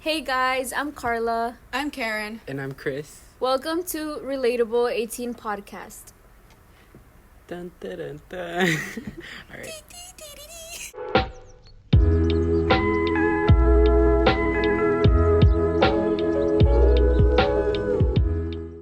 Hey guys, I'm Carla. I'm Karen. And I'm Chris. Welcome to Relatable 18 podcast. Dun, dun, dun, dun. All right.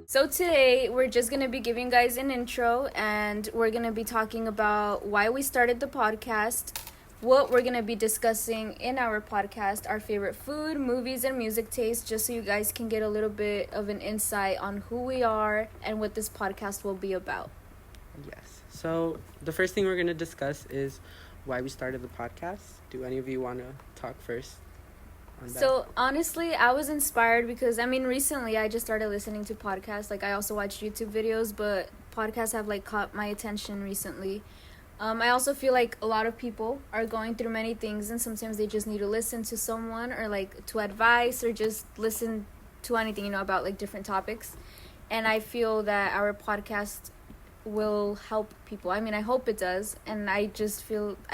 So today we're just going to be giving you guys an intro and we're going to be talking about why we started the podcast, what we're going to be discussing in our podcast, our favorite food, movies, and music taste, just so you guys can get a little bit of an insight on who we are and what this podcast will be about. Yes. So the first thing we're going to discuss is why we started the podcast. Do any of you want to talk first on that? So honestly, I was inspired because recently I just started listening to podcasts. I also watch YouTube videos, but podcasts have caught my attention recently. I also feel like a lot of people are going through many things, and sometimes they just need to listen to someone or to advice or just listen to anything, about different topics. And I feel that our podcast will help people. I hope it does, and I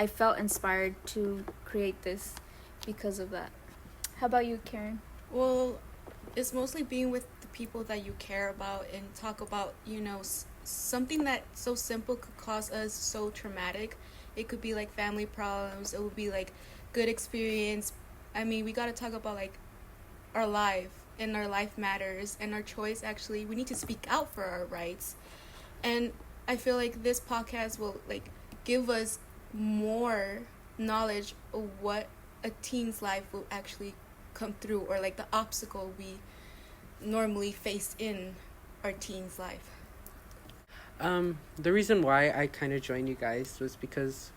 felt inspired to create this because of that. How about you, Karen? Well, it's mostly being with the people that you care about and talk about, something that so simple could cause us so traumatic. It could be family problems. It would be good experience. We got to talk about our life, and our life matters, and our choice. Actually, we need to speak out for our rights. And I feel like this podcast will give us more knowledge of what a teen's life will actually come through, or the obstacle we normally face in our teen's life. The reason why I kind of joined you guys was because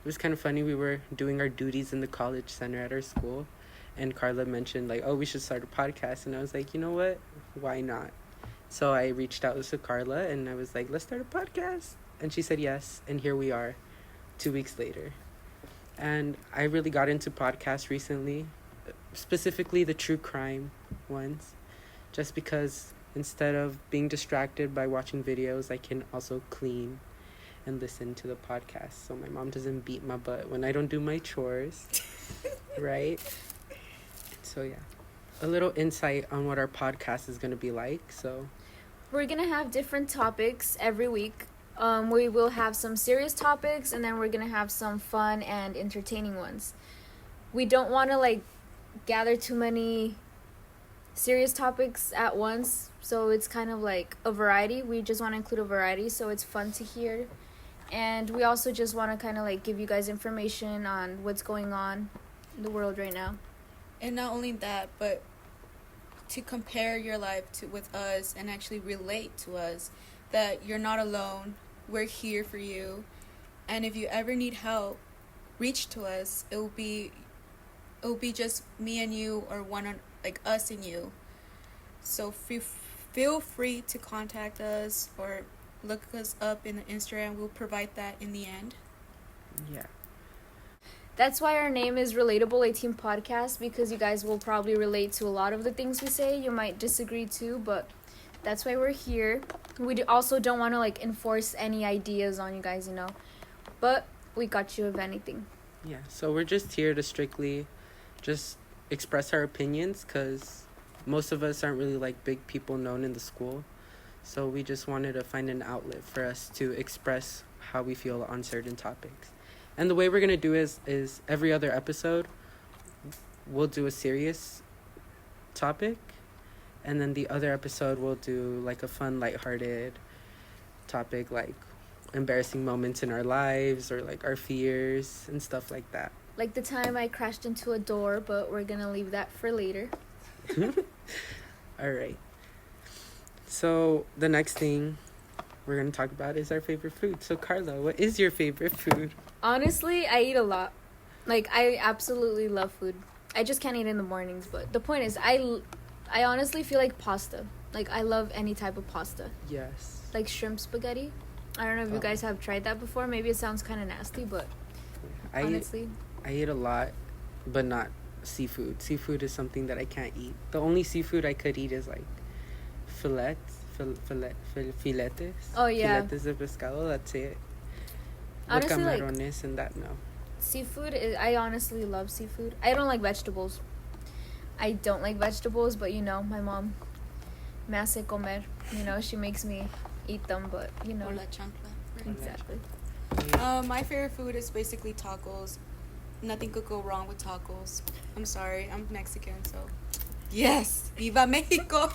it was kind of funny. We were doing our duties in the college center at our school, and Carla mentioned we should start a podcast, and I was like, you know what, why not? So I reached out to Carla and I was like, let's start a podcast, and she said yes, and here we are 2 weeks later. And I really got into podcasts recently, specifically the true crime ones, just because instead of being distracted by watching videos, I can also clean and listen to the podcast so my mom doesn't beat my butt when I don't do my chores. Right? So yeah, a little insight on what our podcast is going to be like. So we're going to have different topics every week. We will have some serious topics, and then we're going to have some fun and entertaining ones. We don't want to gather too many serious topics at once, so it's kind of a variety. We just want to include a variety so it's fun to hear, and we also just want to kind of give you guys information on what's going on in the world right now. And not only that, but to compare your life with us and actually relate to us, that you're not alone. We're here for you, and if you ever need help, reach to us. It will be just me and you, or us and you. So feel free to contact us or look us up in the Instagram. We'll provide that in the end. yeah. That's why our name is Relatable 18 Podcast, because you guys will probably relate to a lot of the things we say. You might disagree too, but that's why we're here. We also don't want to enforce any ideas on you guys, but we got you if anything. Yeah, so we're just here to strictly just express our opinions, because most of us aren't really big people known in the school. So we just wanted to find an outlet for us to express how we feel on certain topics. And the way we're going to do is every other episode, we'll do a serious topic. And then the other episode, we'll do a fun, lighthearted topic, embarrassing moments in our lives, or our fears and stuff like that. Like the time I crashed into a door, but we're going to leave that for later. All right. So the next thing we're going to talk about is our favorite food. So Carla, what is your favorite food? Honestly, I eat a lot. I absolutely love food. I just can't eat in the mornings, but the point is I honestly feel like pasta. I love any type of pasta. Yes. Shrimp spaghetti. I don't know if you guys have tried that before. Maybe it sounds kind of nasty, but honestly. I eat a lot, but not seafood. Seafood is something that I can't eat. The only seafood I could eat is filetes. Oh, yeah. Filetes de pescado, that's it. Honestly, camarones and that, no. Seafood, I honestly love seafood. I don't like vegetables. I don't like vegetables, but my mom me hace comer. She makes me eat them, but Or la chancla. Right? exactly. My favorite food is basically tacos. Nothing could go wrong with tacos. I'm sorry, I'm Mexican, so yes, viva Mexico.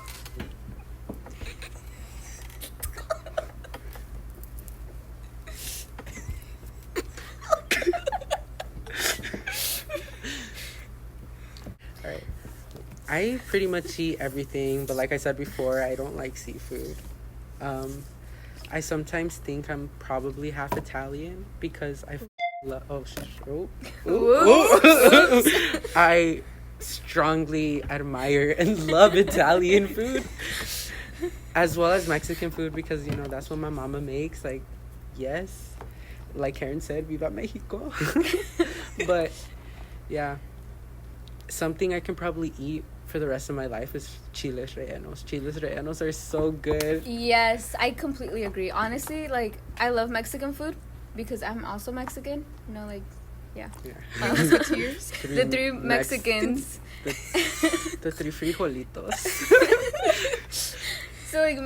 All right. I pretty much eat everything, but like I said before, I don't like seafood. I sometimes think I'm probably half Italian because I strongly admire and love Italian food as well as Mexican food because that's what my mama makes. Like, yes, like Karen said, Viva Mexico. But yeah, something I can probably eat for the rest of my life is chiles rellenos. Chiles rellenos are so good. Yes, I completely agree. Honestly, like, I love Mexican food because I'm also Mexican. Yeah. Musketeers. The three Mexicans. The three frijolitos. So, like,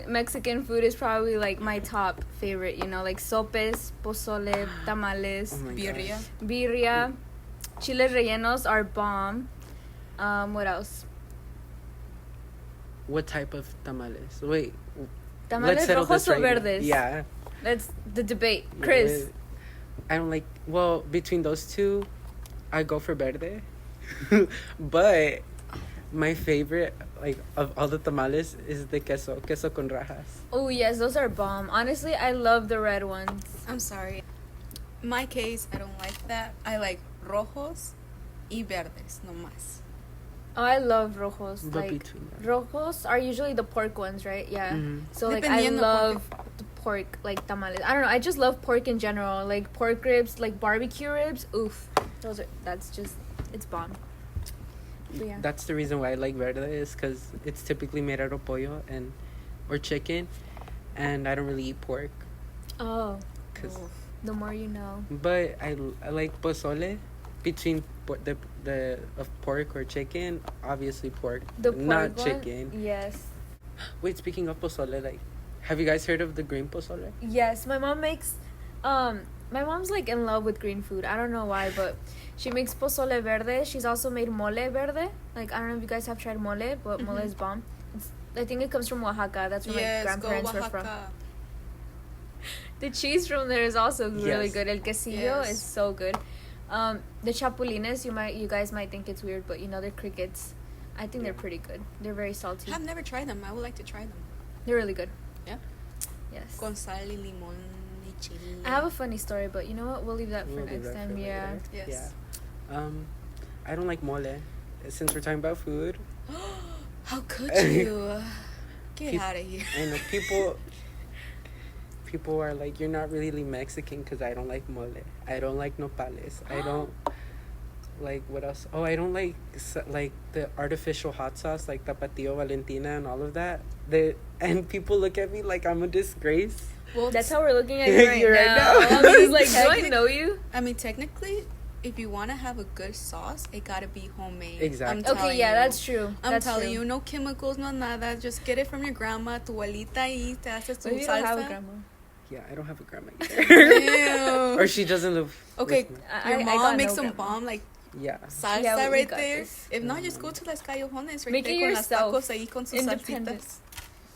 Mexican food is probably, like, my top favorite, like, sopes, pozole, tamales, Oh my Birria. birria. Chiles rellenos are bomb. What else? What type of tamales? Wait. Tamales let's settle rojos this or right now. verdes? Yeah. That's the debate. Chris. I don't like. Well, between those two, I go for verde. But my favorite, like, of all the tamales is the queso con rajas. Oh, yes, those are bomb. Honestly, I love the red ones. I'm sorry. In my case, I don't like that. I like rojos y verdes, no más. Oh, I love rojos. But Like, between them. rojos are usually the pork ones, right? Yeah. Mhm. So, like, I Dependiendo love the pork, like, tamales. I don't know. I just love pork in general. Like, pork ribs, like, barbecue ribs. Oof. It's bomb. But yeah. That's the reason why I like verde is because it's typically made out of pollo or chicken, and I don't really eat pork. Oh, Cause, the more you know. but I like pozole between the of pork or chicken. Obviously pork, The pork not one? chicken. Yes. Wait, speaking of pozole, like, have you guys heard of the green pozole? Yes, my mom makes my mom's like in love with green food. I don't know why, but she makes pozole verde. She's also made mole verde. Like, I don't know if you guys have tried mole, but mole is bomb. I think it comes from Oaxaca. That's where Yes, my grandparents go were from. Oaxaca. The cheese from there is also really Yes. good. El quesillo Yes. is so good. The chapulines, you guys might think it's weird, but they're crickets. I think they're pretty good. They're very salty. I've never tried them. I would like to try them. They're really good. Yeah. Yes. Con sal y limón y chile. I have a funny story, but you know what? We'll leave that for We'll leave next that time. for Yeah. later. Yes. Yeah. I don't like mole. Since we're talking about food, How could you? Get Peop- out of here. I know people are like, you're not really Mexican because I don't like mole. I don't like nopales. I don't like, what else? Oh, I don't like the artificial hot sauce, like Tapatio, Valentina, and all of that. And people look at me like I'm a disgrace. Well, That's how we're looking at you right You're right now. now. I was like, do I know you? I mean, technically, if you want to have a good sauce, it gotta be homemade. Exactly. I'm telling Okay, yeah, you. that's true. I'm That's telling true. you, no chemicals, no nada. Just get it from your grandma, tu abuelita, y te haces tu Maybe you don't have a salsa. grandma. Yeah, I don't have a grandma either. Ew. Or she doesn't live. Okay, with me. your I mom got makes no some grandma. bomb like Yeah. salsa Yeah, we right got there. this. If not, just go to las callejones right Make there it con las yourself. tacos ahí con sus Independent. salsitas.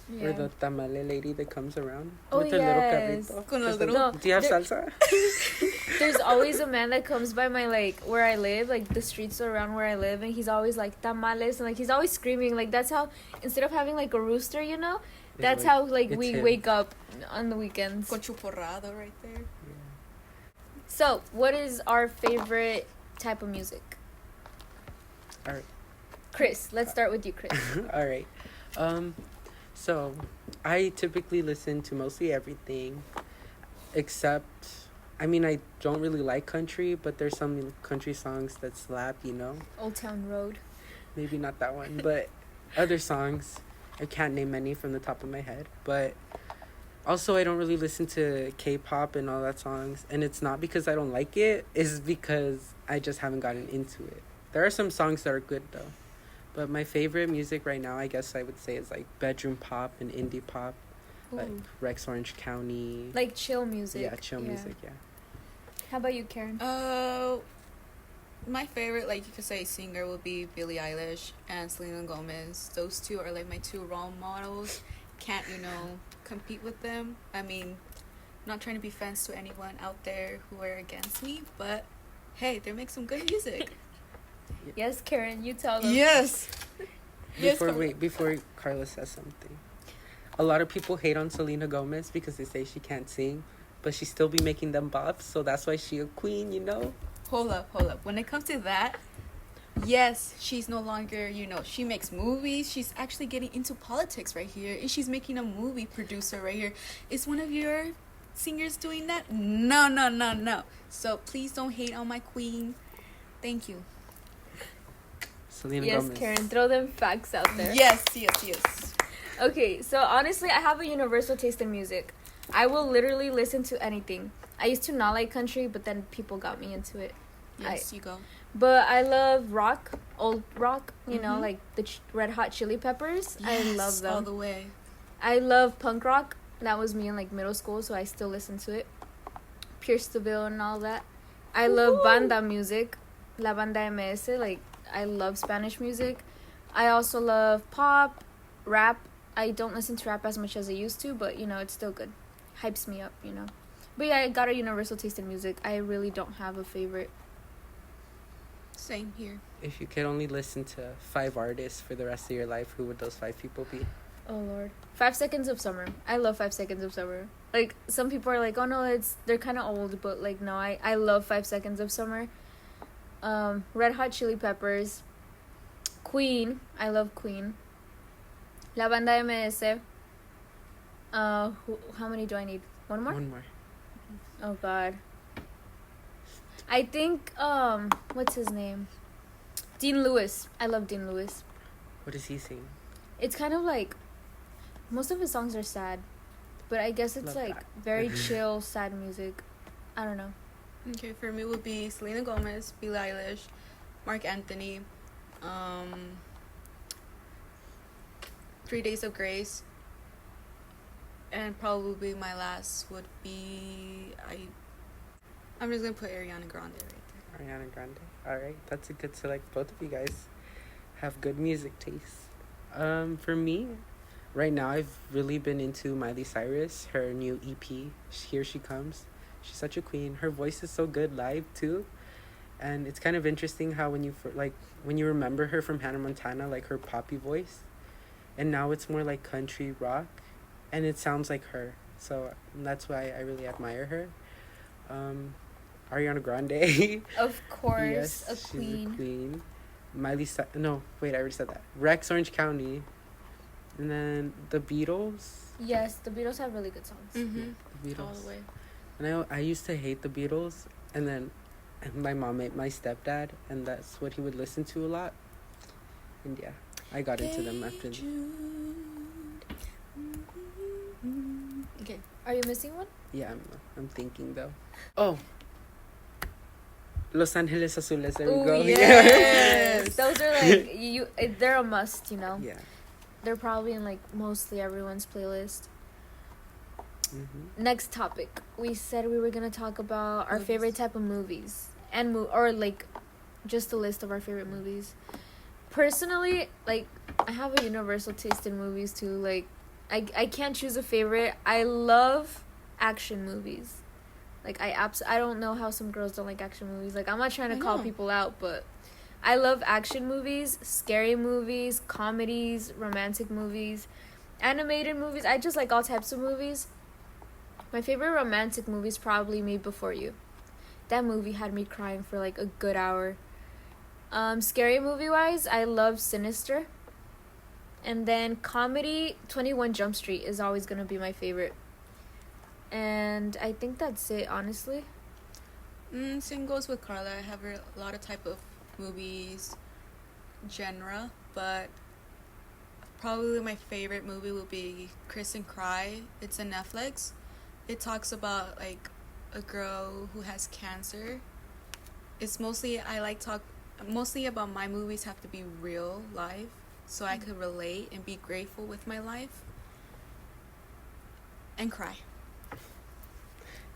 Or Yeah. the tamale lady that comes around Oh, with her yes. little carrito. Con los Just like, little- do you have there- salsa? There's always a man that comes by my, like, where I live, like, the streets around where I live, and he's always like, tamales, and, like, he's always screaming. Like, that's how, instead of having, like, a rooster, that's like, how, like, it's we him. wake up on the weekends. Con chuporrado right there. So, what is our favorite type of music? Alright. Chris, let's start with you, Chris. All right. So I typically listen to mostly everything, except, I mean, I don't really like country, but there's some country songs that slap, Old Town Road. Maybe not that one, but other songs. I can't name any from the top of my head, but also I don't really listen to K-pop and all that songs, and it's not because I don't like it, it's because I just haven't gotten into it. There are some songs that are good though. But my favorite music right now, I guess I would say, is like bedroom pop and indie pop, like Ooh. Rex Orange County. Like chill music. Yeah, chill music. Yeah. How about you, Karen? My favorite, like you could say, singer would be Billie Eilish and Selena Gomez. Those two are like my two role models. Can't, compete with them. I mean, not trying to be friends to anyone out there who are against me, but hey, they make some good music. Yes, Karen, you tell them. Yes. Before Carla says something, a lot of people hate on Selena Gomez because they say she can't sing, but she still be making them bops, so that's why she a queen, Hold up. When it comes to that, yes, she's no longer, she makes movies. She's actually getting into politics right here, and she's making a movie producer right here. Is one of your singers doing that? No. So please don't hate on my queen. Thank you. Selena Yes, Gomez. Karen, throw them facts out there. Yes. Okay, so honestly, I have a universal taste in music. I will literally listen to anything. I used to not like country, but then people got me into it. Yes, you go. But I love rock, old rock, you know, Mhm. like the Red Hot Chili Peppers. I love them. all the way. I love punk rock. That was me in like middle school, so I still listen to it. Pierce the Veil and all that. I love banda music, la banda MS. Like I love Spanish music. I also love pop, rap. I don't listen to rap as much as I used to, but it's still good. Hypes me up, But yeah, I got a universal taste in music. I really don't have a favorite. Same here. If you could only listen to 5 artists for the rest of your life, who would those 5 people be? Oh Lord. 5 Seconds of Summer. I love 5 Seconds of Summer. Like some people are like, oh no, they're kind of old, but like no, I love 5 Seconds of Summer. Red Hot Chili Peppers. Queen. I love Queen. La Banda MS. How many do I need? One more? One more. Oh God. I think what's his name? Dean Lewis. I love Dean Lewis. What does he sing? It's kind of like most of his songs are sad, but I guess it's Love like that. very chill sad music. I don't know. Okay, for me would be Selena Gomez, Billie Eilish, Mark Anthony, 3 Days of Grace, and probably my last would be I'm just gonna put Ariana Grande right there. Ariana Grande. All right, that's a good select. Both of you guys have good music taste. For me, right now I've really been into Miley Cyrus. Her new EP, Here She Comes. She's such a queen. Her voice is so good live too, and it's kind of interesting how when you remember her from Hannah Montana, like her poppy voice, and now it's more like country rock, and it sounds like her. So that's why I really admire her. Ariana Grande. Of course, Yes, a she's queen. a queen. No, wait, I already said that. Rex Orange County. And then the Beatles. Yes, the Beatles have really good songs. Mm-hmm. The Beatles. All the way. And I used to hate the Beatles, and then my mom made my stepdad, and that's what he would listen to a lot. And yeah, I got into them after. Okay. Are you missing one? Yeah, I'm thinking though. Oh. Los Angeles Azules. There we Ooh, go. yes. Those are like they're a must, Yeah. They're probably in like mostly everyone's playlist. Mm-hmm. Next topic. We said we were gonna talk about our Movies. favorite type of movies or like just a list of our favorite movies. Personally, like I have a universal taste in movies too. Like I can't choose a favorite. I love action movies. Like I don't know how some girls don't like action movies. Like I'm not trying to call people out, but I love action movies, scary movies, comedies, romantic movies, animated movies. I just like all types of movies. My favorite romantic movie is probably Me Before You. That movie had me crying for like a good hour. Scary movie wise, I love Sinister. And then comedy, 21 Jump Street is always gonna be my favorite. And I think that's it, honestly. Same goes with Carla. I have a lot of type of movies genre, but probably my favorite movie will be Kiss and Cry. It's on Netflix. It talks about like a girl who has cancer. It's mostly I like mostly about my movies have to be real life, so I could relate and be grateful with my life and cry.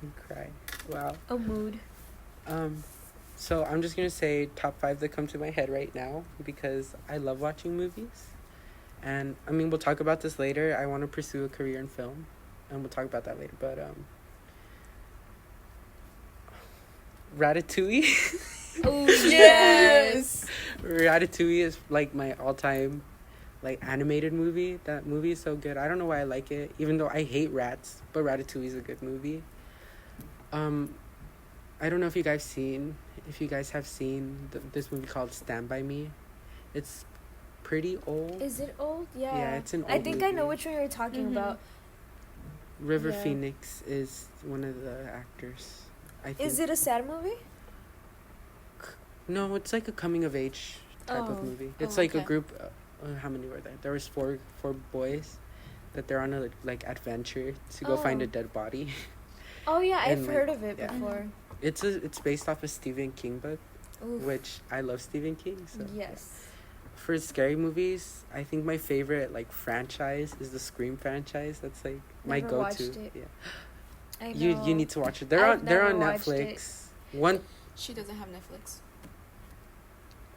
And cry. Wow. A mood. So I'm just gonna say top 5 that come to my head right now because I love watching movies, and I mean we'll talk about this later. I want to pursue a career in film, and we'll talk about that later. But Ratatouille. Oh Yes. Ratatouille is like my all-time like animated movie. That movie is so good. I don't know why I like it, even though I hate rats. But Ratatouille is a good movie. I don't know if you guys have seen this movie called Stand By Me. It's pretty old. Is it old? Yeah. Yeah, it's an old I think I know movie. which one you're talking Mhm. about. River Yeah. Phoenix is one of the actors. I think. Is it a sad movie? No, it's like a coming of age type of Oh. movie. It's Oh, like a okay. group. How many were there? There was four boys, that they're on a like adventure to go find Oh. a dead body. Oh yeah, I've And, like, heard of it yeah. before. It's based off a Stephen King book, Oof. which I love Stephen King. So Yes. for scary movies, I think my favorite like franchise is the Scream franchise. That's like my Never go-to. watched it. Yeah, I know. you need to watch it. They're I've on never watched Netflix. One, She doesn't have Netflix.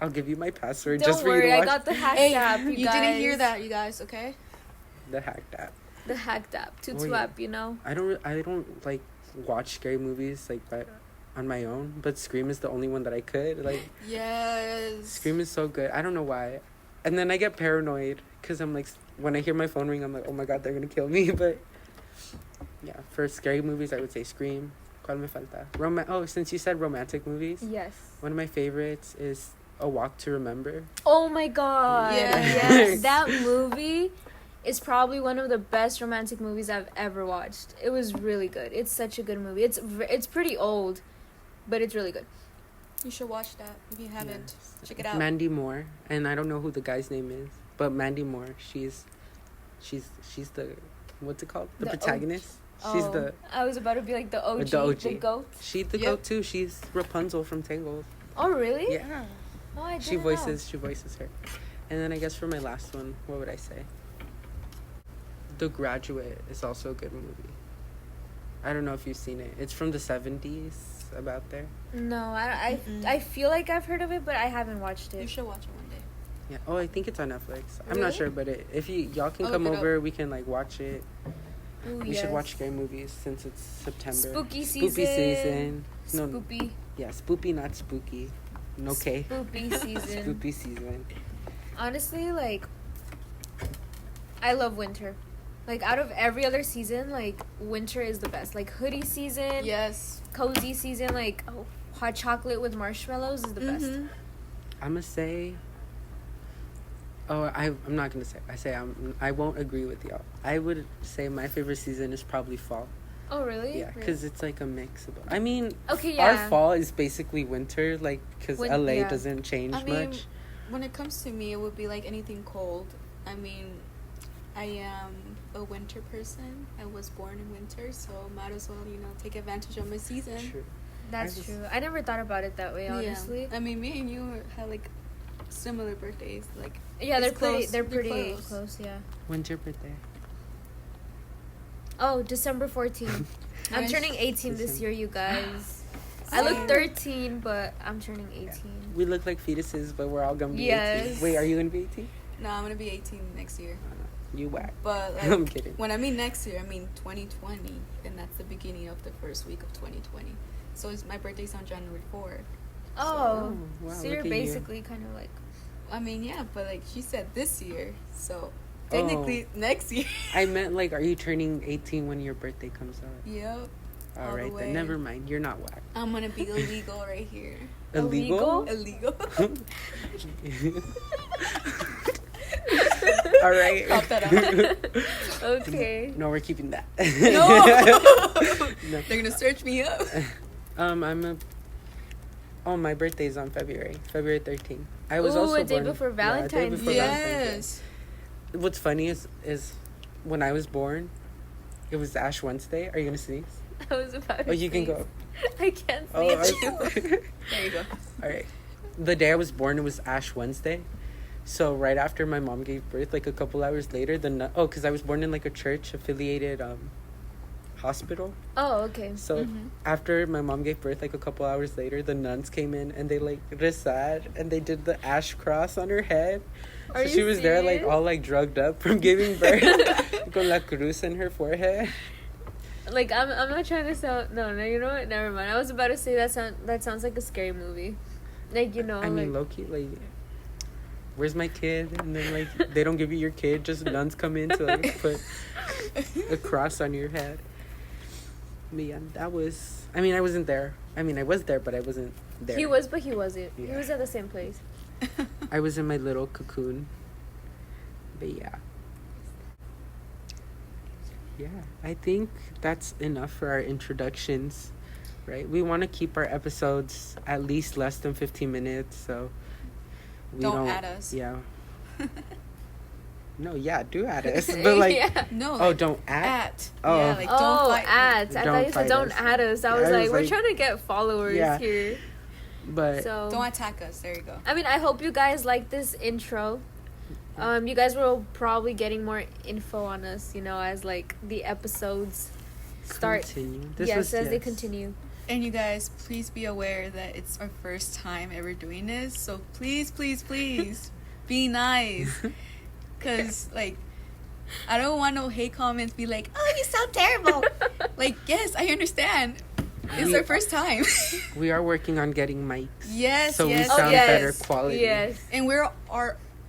I'll give you my password Don't just for worry, you to I watch got the hacked Hey, app. you You guys. didn't hear that, you guys, okay? the hacked app. The hacked app, Tutu yeah. app, you know. I don't like watch scary movies like that on my own, but Scream is the only one that I could like. Yes. Scream is so good. I don't know why, and then I get paranoid because I'm like when I hear my phone ring, I'm like, oh my god, they're gonna kill me. But yeah, for scary movies, I would say Scream. ¿Cuál me falta? Since you said romantic movies, Yes. one of my favorites is A Walk to Remember. Oh my god. Yes. Yes. That movie is probably one of the best romantic movies I've ever watched. It was really good. It's such a good movie. It's pretty old, but it's really good. You should watch that if you haven't. Yes. Check it out. Mandy Moore, and I don't know who the guy's name is, but Mandy Moore, she's the, what's it called? The The protagonist. She's Oh, I was about to be like the OG, The OG. the goat. She's the Yep. goat too. She's Rapunzel from Tangled. Oh really? Yeah. Oh, I didn't She know. voices her. And then I guess for my last one, what would I say? The Graduate is also a good movie. I don't know if you've seen it. It's from the 70s, about there. No, I Mm-mm. feel like I've heard of it, but I haven't watched You it. should watch it one day. Yeah. Oh, I think it's on Netflix. I'm Really? not sure, but if y'all can I'll come look it up. over, we can like watch it. Ooh, We should yes. watch scary movies since it's September. Spooky Spooky season. No, Spoopy. yeah, spoopy, not spooky. Okay. Spoopy season. Spoopy season. Honestly, like, I love winter. Like, out of every other season, like, winter is the best. Like, hoodie season, Yes. cozy season, like, hot chocolate with marshmallows is the best. Mhm. I'm gonna say. Oh, I'm not gonna say. I won't agree with y'all. I would say my favorite season is probably fall. Oh, really? Yeah, because it's like a mix of. I mean, Okay, our yeah. fall is basically winter, like because LA Yeah. doesn't change I mean, much. when it comes to me, it would be like anything cold. I mean, I am a winter person. I was born in winter, so might as well, take advantage of my season. True. That's I just- true. I never thought about it that way, honestly. Yeah. I mean, me and you had like similar birthdays. Like, Yeah, they're it's pretty. close. They're They're pretty close. close. Yeah. When's your birthday? Oh, December 14th. I'm Nice. turning 18 this year, you guys. I look Same. 13, but I'm turning 18. We look like fetuses, but we're all gonna be 18. Yes. Wait, are you gonna be 18? no, I'm gonna be 18 next year. You whack. But like, I'm kidding. when I mean next year, I mean 2020, and that's the beginning of the first week of 2020. So my birthday's on January 4th. Oh, wow, so you're look at you. basically kind of like. I mean, yeah, but like she said this year, so technically next year. I meant like, are you turning 18 when your birthday comes up? Yep. All All the right, way. then never mind. You're not whack. I'm gonna be illegal right here. Illegal? Illegal. All right. Pop that out. Okay. No, we're keeping that. No. No. They're gonna search me up. My birthday's on February 13th. I was Ooh, also a day born, before yeah, a day Valentine's before Day. Valentine's Day. What's funny is when I was born, it was Ash Wednesday. Are you gonna sneeze? I was about to. Oh, you can sneeze. go. I can't Oh, sneeze. There you go. all right. the day I was born, it was Ash Wednesday. So right after my mom gave birth, like a couple hours later, because I was born in like a church affiliated hospital. Oh, okay. So after my mom gave birth, like a couple hours later, the nuns came in and they like rezad and they did the ash cross on her head. Are So you she was there like serious? all like drugged up from giving birth, con la cruz in her forehead. Like I'm not trying to sound no, you know what? Never mind. I was about to say that sounds like a scary movie. Like, you know, I mean, low key, like, where's my kid? And then like they don't give you your kid, just nuns come in to like put a cross on your head. But yeah, that was. I mean, I wasn't there. I mean, I was there, but I wasn't there. He was, but he wasn't. Yeah. He was at the same place. I was in my little cocoon. But yeah. Yeah, I think that's enough for our introductions, right? We want to keep our episodes at least less than 15 minutes, so we Don't add us. Yeah. No, yeah, do add us. But like, Yeah. No. oh, don't add? Oh. Yeah, Oh. like Oh, don't fight. ads. I Don't thought you said fight don't us. add us. I Yeah, was I like, was we're like- trying to get followers Yeah. here. But So Don't attack us. There you go. I mean, I hope you guys like this intro. You guys will probably getting more info on us, you know, as like the episodes start. continue. As they continue. And you guys, please be aware that it's our first time ever doing this. So please, please, please be nice. Because, like, I don't want no hate comments be like, oh, you sound terrible. Like, yes, I understand. It's our first time. We are working on getting mics. Yes, So yes. we sound yes. better quality. Yes. And we're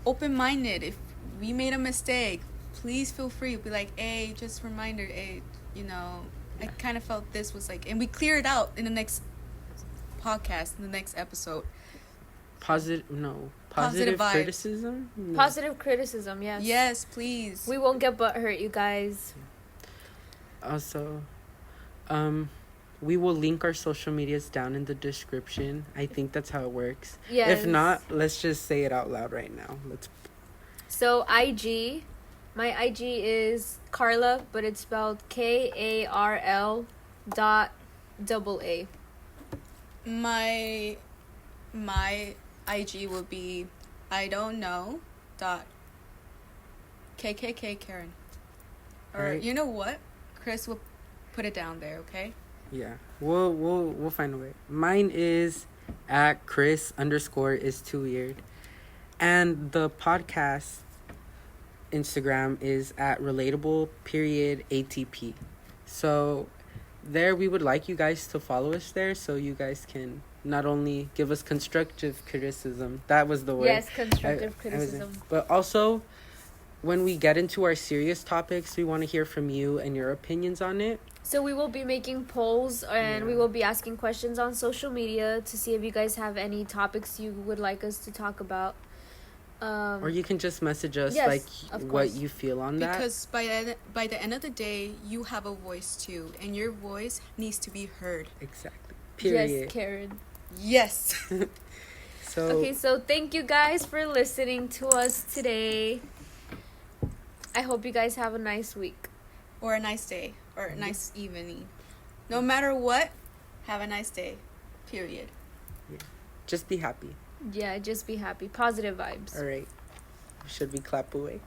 open-minded. If we made a mistake, please feel free. Be like, hey, just reminder, hey, you know, I kind of felt this was like, and we clear it out in the next podcast, in the next episode. Positive vibes. criticism? No. Positive criticism, yes. Yes, please. We won't get butthurt, you guys. Also, we will link our social medias down in the description. I think that's how it works. Yes. If not, let's just say it out loud right now. So IG, my IG is Carla, but it's spelled KARL .AA. My IG will be I don't know .KKK Karen. Or Right. you know what? Chris will put it down there, okay? Yeah, we'll find a way. Mine is at Chris _ is too weird, and the podcast Instagram is at Relatable _ATP. So there, we would like you guys to follow us there, so you guys can not only give us constructive criticism. That was the word. Yes, constructive criticism. But also, when we get into our serious topics, we want to hear from you and your opinions on it. So we will be making polls and we will be asking questions on social media to see if you guys have any topics you would like us to talk about. Or you can just message us yes, like of what course. you feel on that. Because by the end of the day, you have a voice too, and your voice needs to be heard. Exactly. Period. Yes, Karen. Yes. So Okay, so thank you guys for listening to us today. I hope you guys have a nice week. Or a nice day. Or a nice evening. No matter what, have a nice day. Period. just be happy. Yeah, just be happy. Positive vibes. All right. Should we clap away?